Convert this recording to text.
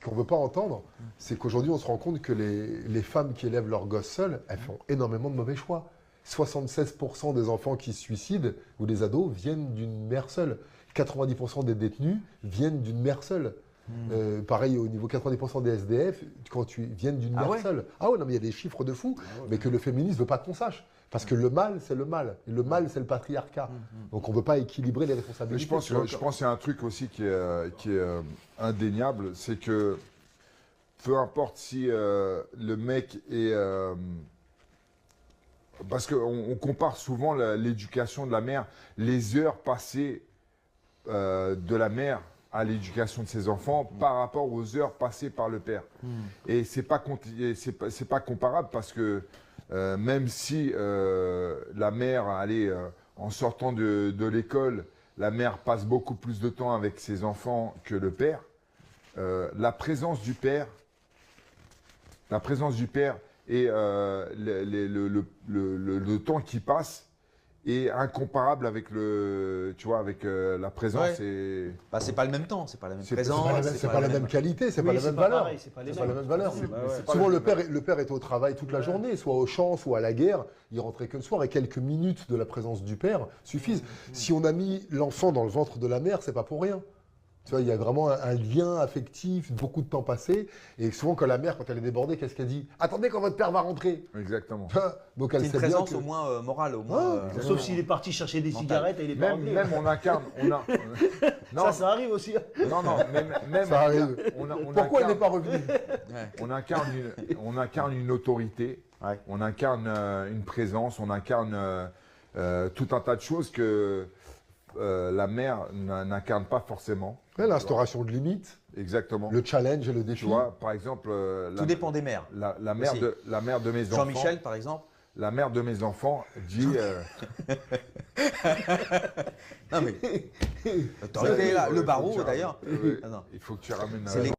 qu'on ne veut pas entendre, c'est qu'aujourd'hui, on se rend compte que les femmes qui élèvent leurs gosses seules, elles font énormément de mauvais choix. 76% des enfants qui se suicident ou des ados viennent d'une mère seule. 90% des détenus viennent d'une mère seule. Pareil, au niveau 90% des SDF, quand tu viennent d'une mère seule. Ah ouais, non, mais il y a des chiffres de fou, mais que le féminisme ne veut pas qu'on sache. Parce que le mal, c'est le mal. Et le mal, c'est le patriarcat. Donc on ne veut pas équilibrer les responsabilités. Mais je pense qu'il y a un truc aussi qui est indéniable, c'est que peu importe si le mec est... parce qu'on compare souvent l'éducation de la mère, les heures passées de la mère à l'éducation de ses enfants par rapport aux heures passées par le père. Et c'est pas comparable parce que même si la mère, en sortant de l'école, la mère passe beaucoup plus de temps avec ses enfants que le père, la présence du père et le temps qui passe est incomparable avec la présence. Ouais. Bah, c'est pas le même temps, c'est pas la même présence. C'est pas la même qualité, c'est pas la même valeur. C'est pas la même valeur. C'est Souvent, le père était au travail toute la journée, soit au champ, soit à la guerre. Il rentrait que le soir et quelques minutes de la présence du père suffisent. Si on a mis l'enfant dans le ventre de la mère, c'est pas pour rien. Tu vois, il y a vraiment un lien affectif, beaucoup de temps passé. Et souvent, quand la mère, quand elle est débordée, qu'est-ce qu'elle dit? Attendez quand votre père va rentrer. Exactement. Donc, elle C'est une sait bien présence que... au moins morale, au moins. Sauf s'il est parti chercher des cigarettes et il est pas rentré. Même on incarne... Non, ça arrive aussi. Non, même Ça arrive. Pourquoi elle n'est pas revenue? On incarne une autorité, on incarne une présence, on incarne tout un tas de choses que la mère n'incarne pas forcément. Ouais, l'instauration de limites. Exactement. Le challenge et le défi. Tu vois, par exemple... Tout dépend des mères. La mère de mes enfants... Jean-Michel, par exemple. La mère de mes enfants dit... Non mais... T'aurais été là, le barreau d'ailleurs. Il faut que tu ramènes... C'est